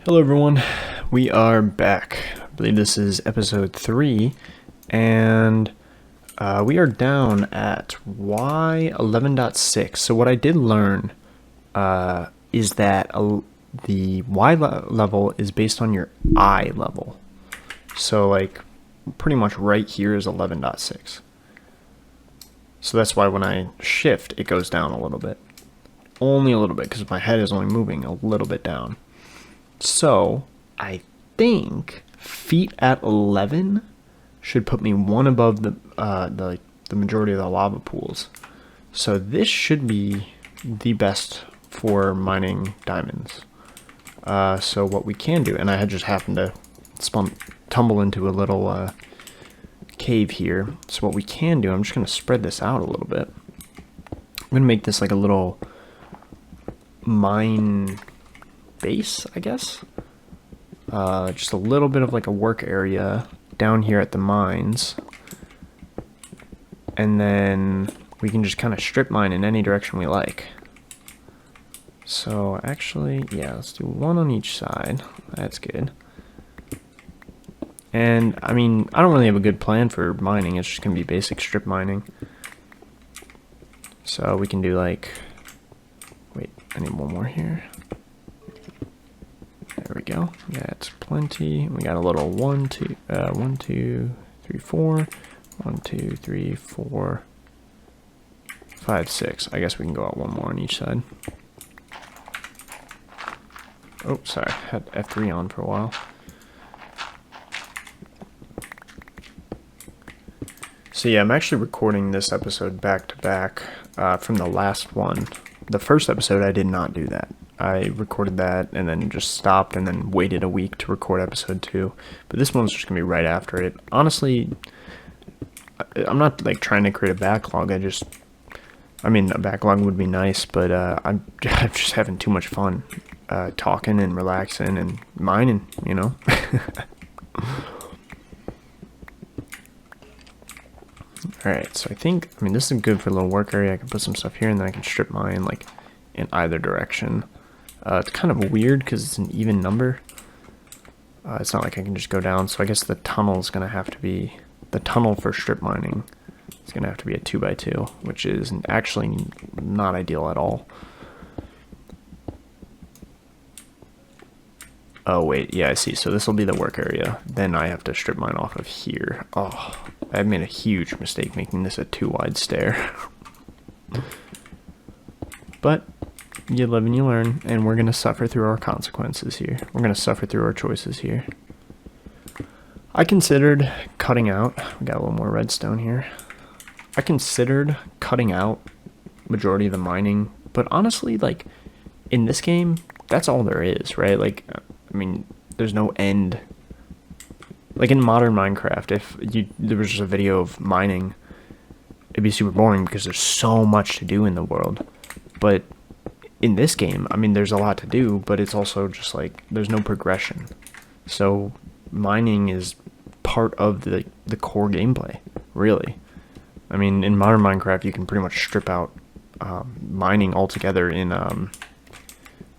Hello everyone, we are back. I believe this is episode 3, and we are down at Y11.6. So what I did learn is that the level is based on your eye level. So like pretty much right here is 11.6. So that's why when I shift, it goes down a little bit. Only a little bit, because my head is only moving a little bit down. So, I think feet at 11 should put me one above the majority of the lava pools. So this should be the best for mining diamonds. So what we can do, and I had just happened to tumble into a little cave here. So what we can do, I'm just going to spread this out a little bit. I'm going to make this like a little mine base, I guess. Just a little bit of like a work area down here at the mines, and then we can just kind of strip mine in any direction we like. So actually, yeah, let's do one on each side. That's good. And I mean, I don't really have a good plan for mining. It's just gonna be basic strip mining. So we can do like, wait, I need one more here. There we go. That's plenty. We got a little 1, 2, 1, 2, 3, 4. 1, 2, 3, 4, 5, 6. I guess we can go out one more on each side. Oh, sorry. Had F3 on for a while. So yeah, I'm actually recording this episode back to back from the last one. The first episode, I did not do that. I recorded that and then just stopped and then waited a week to record episode 2. But this one's just going to be right after it. Honestly, I'm not like trying to create a backlog. I mean, a backlog would be nice, but I'm just having too much fun talking and relaxing and mining, you know? Alright, so I mean, this is good for a little work area. I can put some stuff here and then I can strip mine like in either direction. It's kind of weird because it's an even number. It's not like I can just go down, so I guess the tunnel is going to have to be, the tunnel for strip mining is going to have to be a 2x2, which is actually not ideal at all. Oh wait, yeah, I see. So this will be the work area. Then I have to strip mine off of here. Oh, I made a huge mistake making this a too wide stair. But you live and you learn, and we're going to suffer through our consequences here. We're going to suffer through our choices here. I considered cutting out, we got a little more redstone here. I considered cutting out majority of the mining, but honestly, like, in this game, that's all there is, right? Like, I mean, there's no end. Like in modern Minecraft, if there was just a video of mining, it'd be super boring because there's so much to do in the world. But in this game, I mean, there's a lot to do, but it's also just like there's no progression. So mining is part of the core gameplay, really. I mean, in modern Minecraft, you can pretty much strip out mining altogether in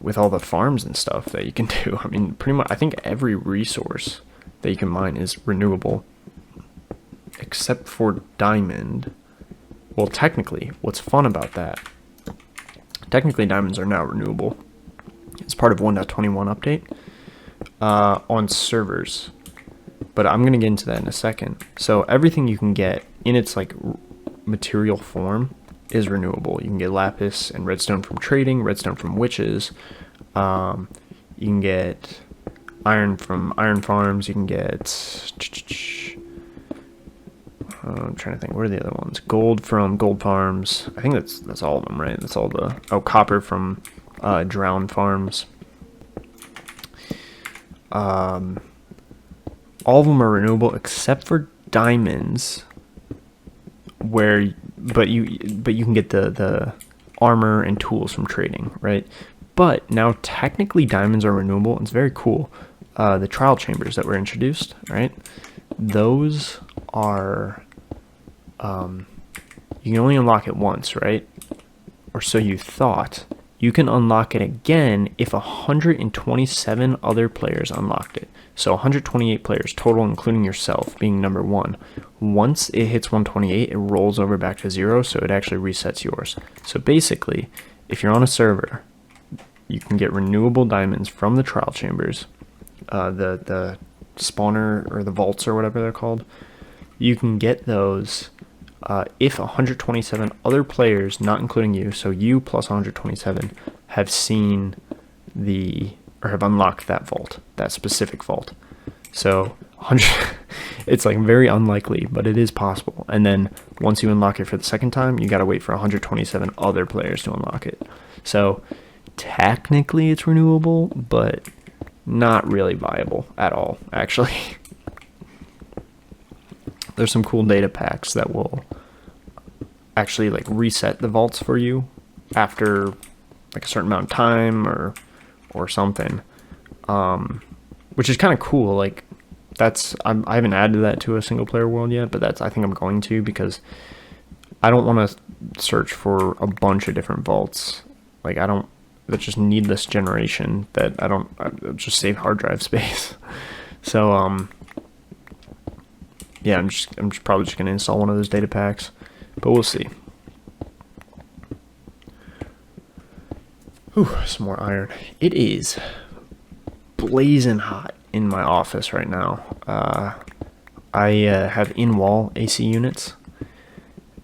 with all the farms and stuff that you can do. I mean, pretty much, I think every resource that you can mine is renewable, except for diamond. Well, technically, what's fun about that? Technically, diamonds are now renewable. It's part of 1.21 update on servers, but I'm gonna get into that in a second. So everything you can get in its like material form is renewable. You can get lapis and redstone from trading, redstone from witches. You can get iron from iron farms. You can get I'm trying to think, what are the other ones? Gold from gold farms. I think that's all of them, right? That's all the copper from drown farms. All of them are renewable except for diamonds, but you can get the armor and tools from trading, right? But now technically diamonds are renewable. It's very cool. The trial chambers that were introduced, right? Those are you can only unlock it once, right? Or so you thought. you can unlock it again if 127 other players unlocked it. So 128 players total, including yourself being number 1. Once it hits 128, it rolls over back to 0, so it actually resets yours. So basically, if you're on a server, you can get renewable diamonds from the trial chambers, the spawner or the vaults or whatever they're called. You can get those if 127 other players, not including you, so you plus 127, have seen or have unlocked that vault, that specific vault. So 100, it's like very unlikely, but it is possible. And then once you unlock it for the second time, you got to wait for 127 other players to unlock it. So technically it's renewable, but not really viable at all, actually. There's some cool data packs that will actually like reset the vaults for you after like a certain amount of time or something, which is kind of cool. Like I haven't added that to a single player world yet, but I think I'm going to, because I don't want to search for a bunch of different vaults. Like that's just needless generation that I just save hard drive space. So yeah, I'm probably just gonna install one of those data packs, but we'll see. Ooh, some more iron. It is blazing hot in my office right now. I have in-wall AC units,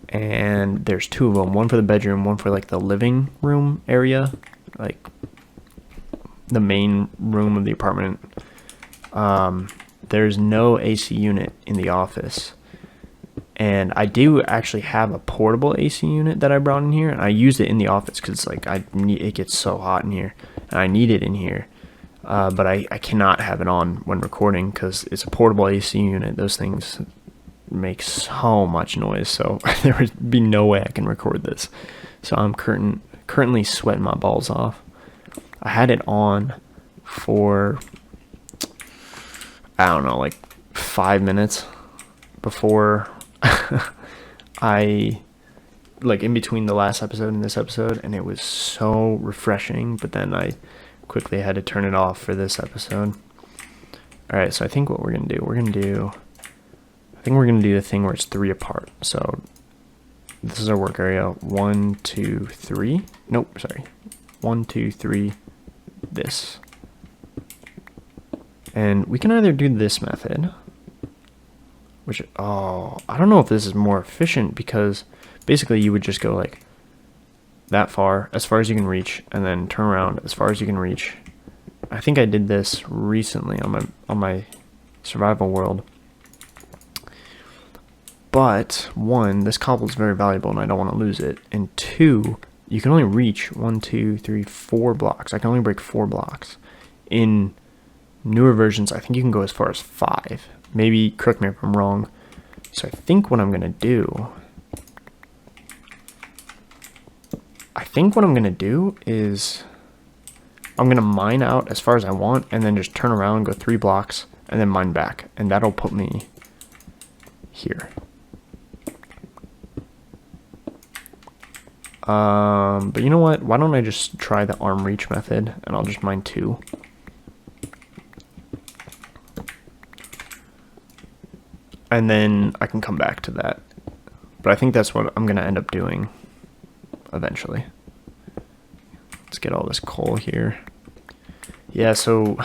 and there's 2 of them. One for the bedroom, one for like the living room area, like the main room of the apartment. There's no AC unit in the office, and I do actually have a portable AC unit that I brought in here, and I used it in the office because like it gets so hot in here, and I need it in here, but I cannot have it on when recording because it's a portable AC unit. Those things make so much noise, so there would be no way I can record this. So I'm currently sweating my balls off. I had it on for, I don't know, like 5 minutes before I, like in between the last episode and this episode, and it was so refreshing, but then I quickly had to turn it off for this episode. Alright, so I think what we're going to do, we're going to do the thing where it's 3 apart. So this is our work area. 1, 2, 3. Nope, sorry. 1, 2, 3. This. And we can either do this method, which, I don't know if this is more efficient, because basically you would just go like that far as you can reach, and then turn around as far as you can reach. I think I did this recently on my survival world. But 1, this cobble is very valuable and I don't want to lose it. And 2, you can only reach 1, 2, 3, 4 blocks. I can only break 4 blocks. In newer versions, I think you can go as far as 5. Maybe, correct me if I'm wrong. So I think what I'm going to do is I'm going to mine out as far as I want, and then just turn around and go 3 blocks, and then mine back. And that'll put me here. But you know what? Why don't I just try the arm reach method, and I'll just mine 2. And then I can come back to that. But I think that's what I'm going to end up doing eventually. Let's get all this coal here. Yeah, so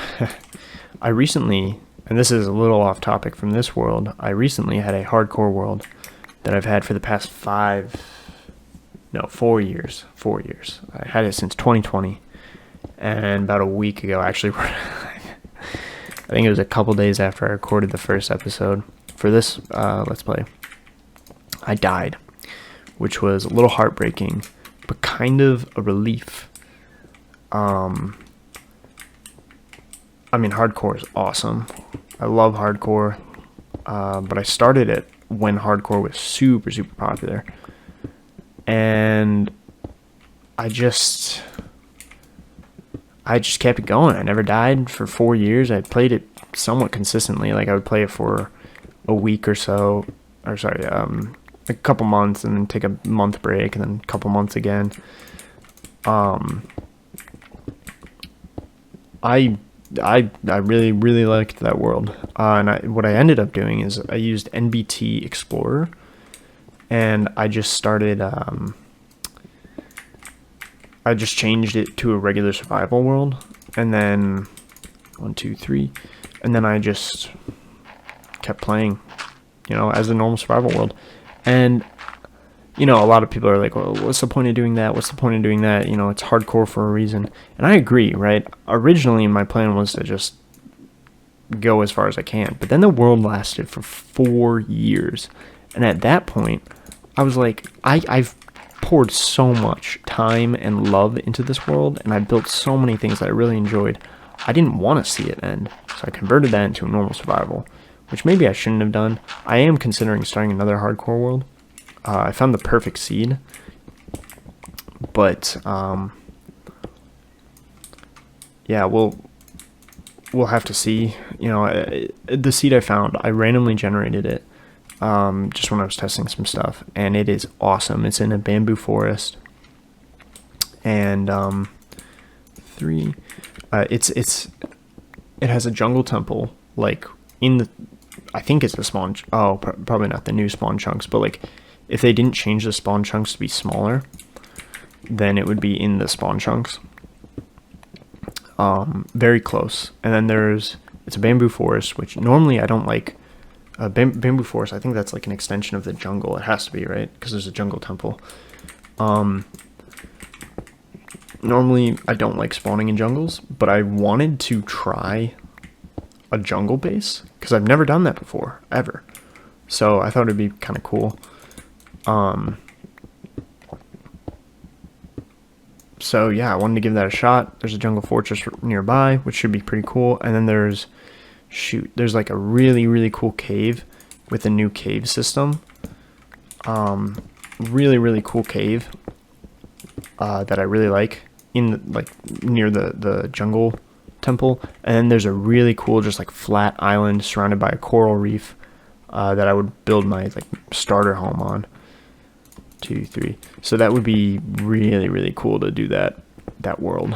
I recently, and this is a little off topic from this world, I recently had a hardcore world that I've had for the past 4 years. 4 years. I had it since 2020. And about a week ago, actually, I think it was a couple days after I recorded the first episode for this Let's Play, I died, which was a little heartbreaking, but kind of a relief. I mean, hardcore is awesome. I love hardcore, but I started it when hardcore was super, super popular. And I just kept it going. I never died for 4 years. I played it somewhat consistently. Like, I would play it for a week or so, or a couple months, and then take a month break, and then a couple months again. I I really liked that world. What I ended up doing is I used NBT Explorer, and I just started. I just changed it to a regular survival world, and then 1, 2, 3, and then I just kept playing, as a normal survival world. And a lot of people are like, well, what's the point of doing that? What's the point of doing that? It's hardcore for a reason. And I agree, right? Originally, my plan was to just go as far as I can. But then the world lasted for 4 years. And at that point, I was like, I've poured so much time and love into this world, and I built so many things that I really enjoyed. I didn't want to see it end. So I converted that into a normal survival, which maybe I shouldn't have done. I am considering starting another hardcore world. I found the perfect seed, but yeah, we'll have to see. The seed I found, I randomly generated it just when I was testing some stuff, and it is awesome. It's in a bamboo forest, and it has a jungle temple like in the. I think it's the spawn. Probably not the new spawn chunks, but like, if they didn't change the spawn chunks to be smaller, then it would be in the spawn chunks. Very close. And then it's a bamboo forest, which normally I don't like. Bamboo forest, I think that's like an extension of the jungle. It has to be, right? Because there's a jungle temple. Normally I don't like spawning in jungles, but I wanted to try a jungle base because I've never done that before, ever. So I thought it'd be kind of cool. So yeah, I wanted to give that a shot. There's a jungle fortress nearby, which should be pretty cool. And then there's like a really, really cool cave with a new cave system. Really, really cool cave that I really like near the jungle temple. And then there's a really cool, just like flat island surrounded by a coral reef that I would build my like starter home on. 2, 3. So that would be really, really cool to do that world.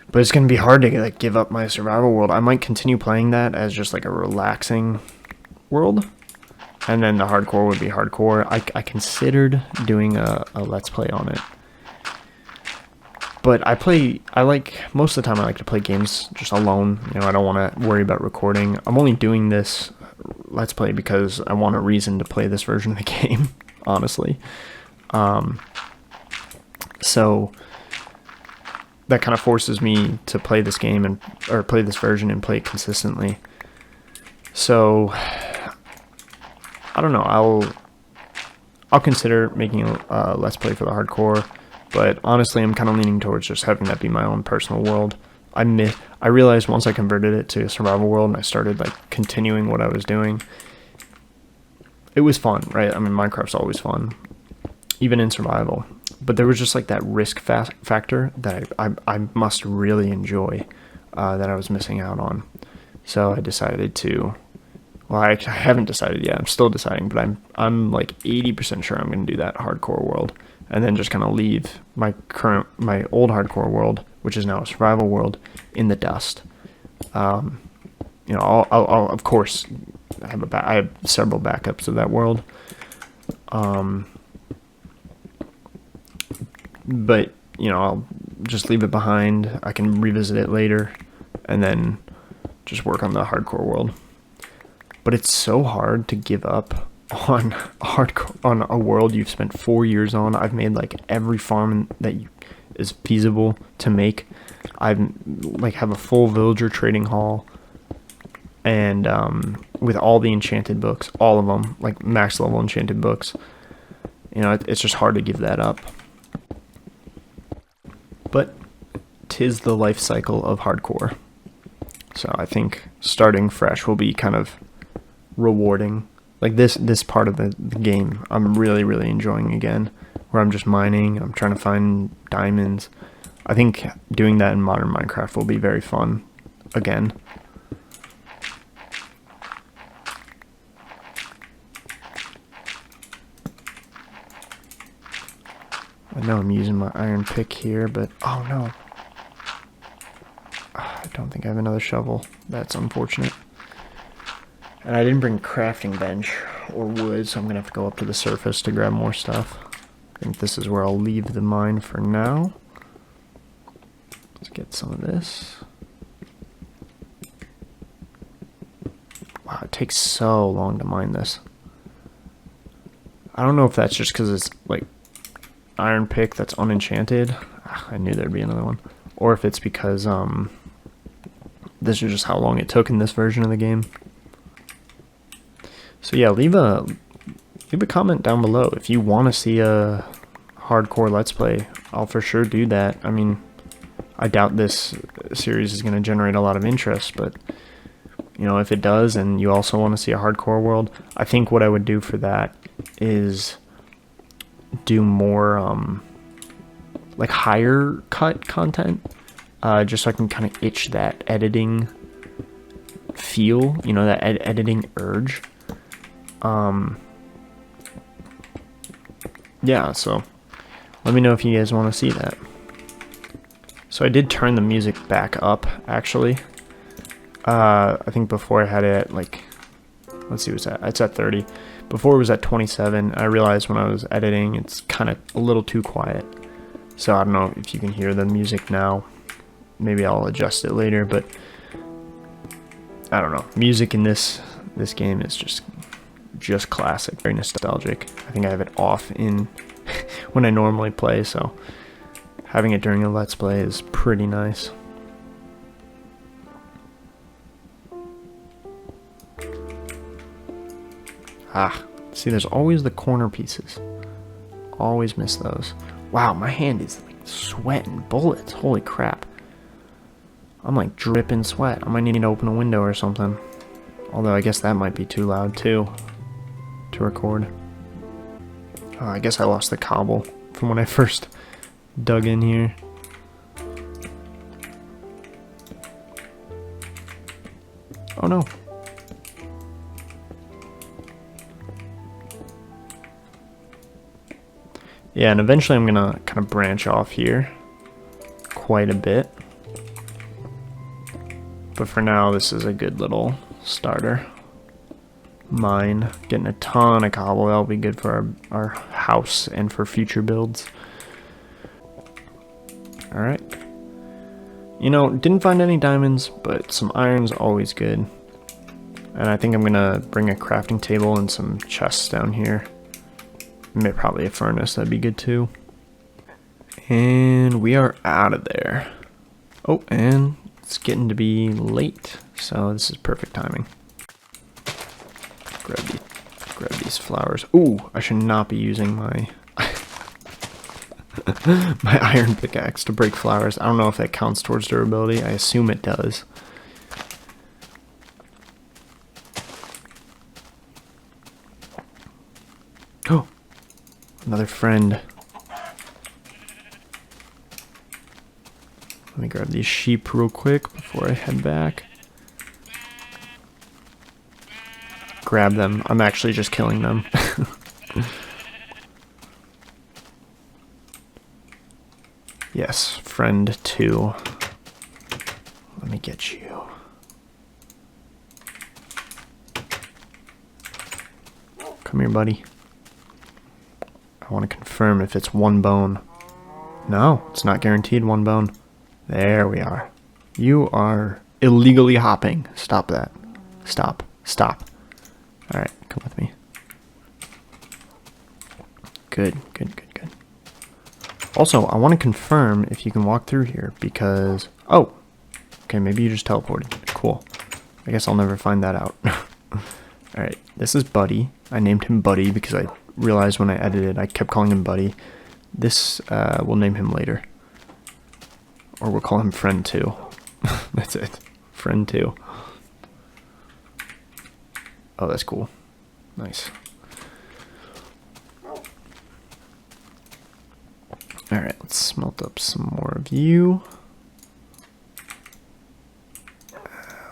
But it's gonna be hard to like give up my survival world. I might continue playing that as just like a relaxing world, and then the hardcore would be hardcore. I considered doing a let's play on it, but most of the time I like to play games just alone. I don't want to worry about recording. I'm only doing this let's play because I want a reason to play this version of the game, honestly. So that kind of forces me to play this game or play this version and play it consistently. So I don't know. I'll consider making a let's play for the hardcore, but honestly, I'm kind of leaning towards just having that be my own personal world. I realized once I converted it to a survival world and I started like continuing what I was doing, it was fun, right? I mean, Minecraft's always fun, even in survival. But there was just like that risk factor that I must really enjoy that I was missing out on. So I decided to. Well, I haven't decided yet. I'm still deciding, but I'm like 80% sure I'm going to do that hardcore world, and then just kind of leave my old hardcore world, which is now a survival world, in the dust. I'll of course I have several backups of that world. But I'll just leave it behind. I can revisit it later, and then just work on the hardcore world. But it's so hard to give up on a world you've spent 4 years on. I've made like every farm that is feasible to make. I've like have a full villager trading hall, and with all the enchanted books, all of them, like max level enchanted books. It's just hard to give that up. But 'tis the life cycle of hardcore. So I think starting fresh will be kind of rewarding. Like this part of the game I'm really, really enjoying again, where I'm just mining, I'm trying to find diamonds. I think doing that in modern Minecraft will be very fun again. know I'm using my iron pick here, but oh no. I don't think I have another shovel. That's unfortunate. And I didn't bring a crafting bench or wood, so I'm gonna have to go up to the surface to grab more stuff. I think this is where I'll leave the mine for now. Let's get some of this. Wow, it takes so long to mine this. I don't know if that's just because it's like iron pick that's unenchanted. I knew there'd be another one. Or if it's because this is just how long it took in this version of the game. So yeah, leave a comment down below if you want to see a hardcore Let's Play. I'll for sure do that. I mean, I doubt this series is going to generate a lot of interest, but you know, if it does and you also want to see a hardcore world, I think what I would do for that is do more like higher cut content, just so I can kind of itch that editing feel, you know, that editing urge. Yeah, so let me know if you guys want to see that. So I did turn the music back up, actually. I think before I had it at like, let's see what's it's at 30. Before it was at 27. I realized when I was editing it's kind of a little too quiet. So I don't know if you can hear the music now. Maybe I'll adjust it later, but I don't know. Music in this game is just classic, very nostalgic. I think I have it off in when I normally play, so having it during a Let's Play is pretty nice. See, there's always the corner pieces. Always miss those. Wow, my hand is like sweating bullets. Holy crap. I'm like dripping sweat. I might need to open a window or something. Although I guess that might be too loud too to record. Oh, I guess I lost the cobble from when I first dug in here. Oh no. Yeah, and eventually I'm gonna kind of branch off here quite a bit. But for now, this is a good little starter. Mine, getting a ton of cobble. That'll be good for our house and for future builds. Alright. You know, didn't find any diamonds, but some iron's always good. And I think I'm gonna bring a crafting table and some chests down here. Maybe probably a furnace, that'd be good too. And we are out of there. Oh, and it's getting to be late, so this is perfect timing. Grab these flowers. Ooh, I should not be using my my iron pickaxe to break flowers. I don't know if that counts towards durability. I assume it does. Oh, another friend. Let me grab these sheep real quick before I head back. Grab them. I'm actually just killing them. Yes, friend 2. Let me get you. Come here, buddy. I want to confirm if it's one bone. No, it's not guaranteed one bone. There we are. You are illegally hopping. Stop that. Stop. Stop. Alright, come with me. Good, good, good, good. Also, I want to confirm if you can walk through here because... Oh! Okay, maybe you just teleported. Cool. I guess I'll never find that out. Alright, this is Buddy. I named him Buddy because I realized when I edited I kept calling him Buddy. This, we'll name him later. Or we'll call him Friend 2. That's it. Friend 2. Oh, that's cool. Nice. Alright, let's smelt up some more of you.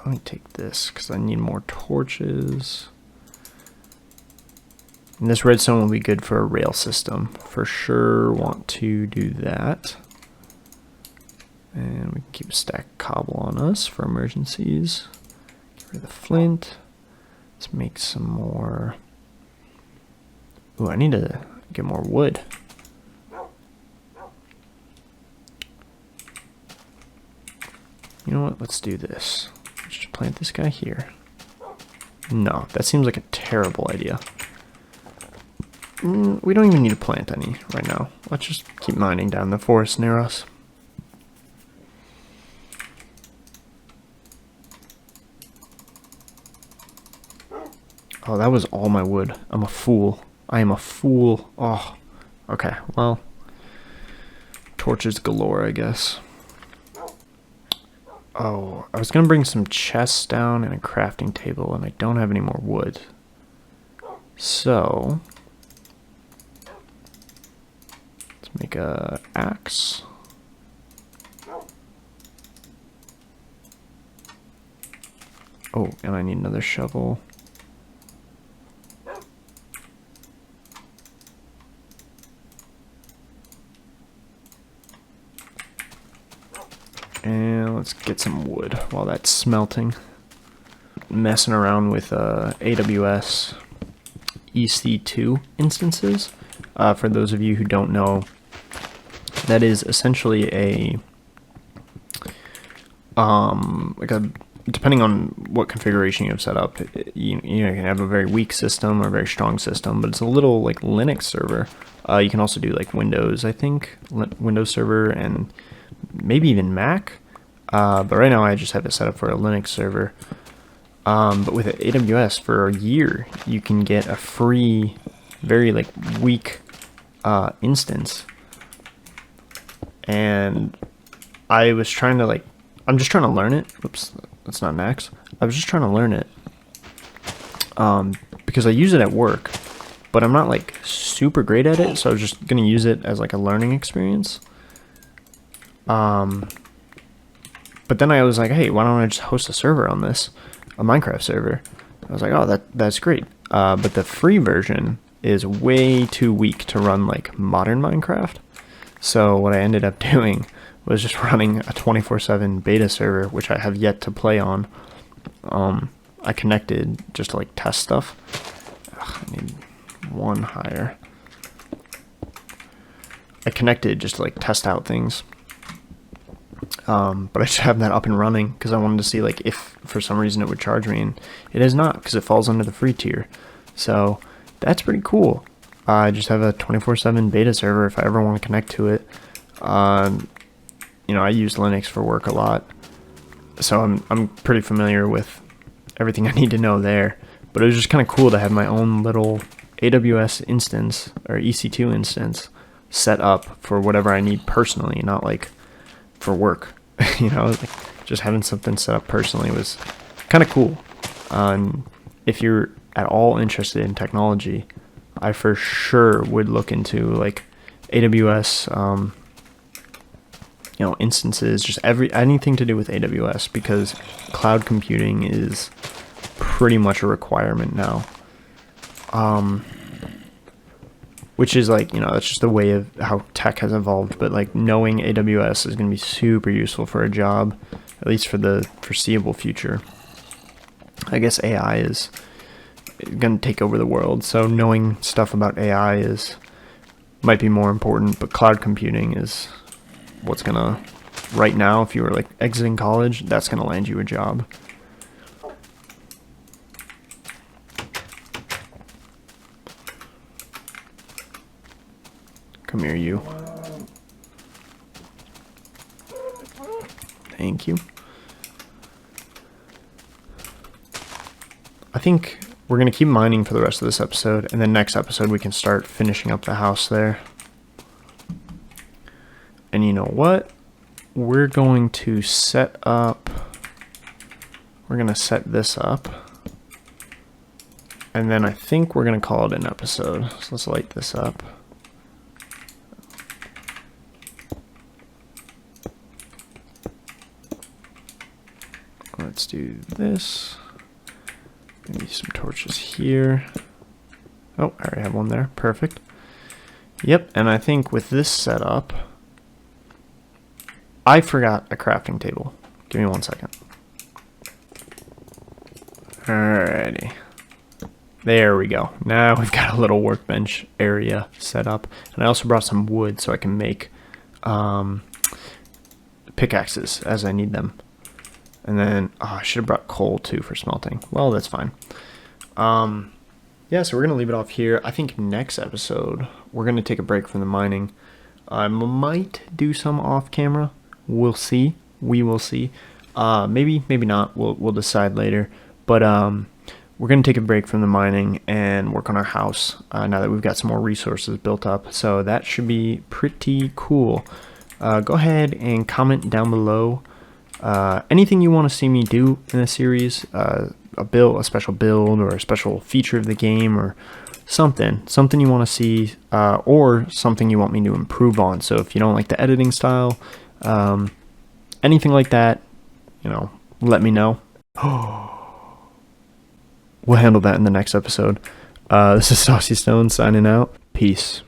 Let me take this because I need more torches. And this redstone will be good for a rail system. For sure want to do that. And we can keep a stack of cobble on us for emergencies. Get rid of the flint. Let's make some more. Ooh, I need to get more wood. You know what? Let's do this. Let's just plant this guy here. No, that seems like a terrible idea. We don't even need to plant any right now. Let's just keep mining down the forest near us. Oh, that was all my wood. I'm a fool. I am a fool. Oh, okay. Well, torches galore, I guess. Oh, I was going to bring some chests down and a crafting table, and I don't have any more wood. So, let's make a axe. Oh, and I need another shovel. And let's get some wood while that's smelting. Messing around with AWS EC2 instances. For those of you who don't know, that is essentially a depending on what configuration you have set up, you can have a very weak system or a very strong system, but it's a little like Linux server. You can also do like Windows, I think, Windows server, and maybe even Mac. But right now I just have it set up for a Linux server. But with AWS, for a year, you can get a free, very like weak instance. And I was trying to I'm just trying to learn it. Oops, that's not an axe. I was just trying to learn it. Because I use it at work, but I'm not like super great at it, so I was just gonna use it as like a learning experience. But then I was like, hey, why don't I just host a server on this, a Minecraft server? I was like, oh, that's great. But the free version is way too weak to run like modern Minecraft. So what I ended up doing was just running a 24/7 beta server, which I have yet to play on. I connected just to like test stuff. Ugh, I need one higher. I connected just to like test out things. But I should have that up and running because I wanted to see like if for some reason it would charge me, and it is not because it falls under the free tier. So that's pretty cool. I just have a 24/7 beta server if I ever want to connect to it. You know, I use Linux for work a lot, so I'm pretty familiar with everything I need to know there. But it was just kind of cool to have my own little AWS instance or EC2 instance set up for whatever I need personally, not like for work. You know, like just having something set up personally was kind of cool. If you're at all interested in technology, I for sure would look into like AWS, you know, instances, just anything to do with AWS, because cloud computing is pretty much a requirement now. Which is like, you know, that's just the way of how tech has evolved. But like knowing AWS is going to be super useful for a job, at least for the foreseeable future. I guess AI is going to take over the world, so knowing stuff about AI might be more important. But cloud computing is what's going to, right now, if you were like exiting college, that's going to land you a job. Come here, you. Thank you. I think we're going to keep mining for the rest of this episode, and then next episode we can start finishing up the house there. And you know what? We're going to set this up. And then I think we're going to call it an episode. So let's light this up. Let's do this. Maybe some torches here. Oh, I already have one there. Perfect. Yep, and I think with this setup, I forgot a crafting table. Give me 1 second. Alrighty. There we go. Now we've got a little workbench area set up. And I also brought some wood so I can make pickaxes as I need them. And then, I should have brought coal too for smelting. Well, that's fine. Yeah, so we're going to leave it off here. I think next episode, we're going to take a break from the mining. I might do some off camera. We'll see. We will see. Maybe not. We'll decide later. But we're going to take a break from the mining and work on our house now that we've got some more resources built up. So that should be pretty cool. Go ahead and comment down below anything you want to see me do in the series. A special build, or a special feature of the game, or something you want to see, or something you want me to improve on. So if you don't like the editing style, anything like that, let me know. We'll handle that in the next episode. This is Saucy Stone signing out. Peace.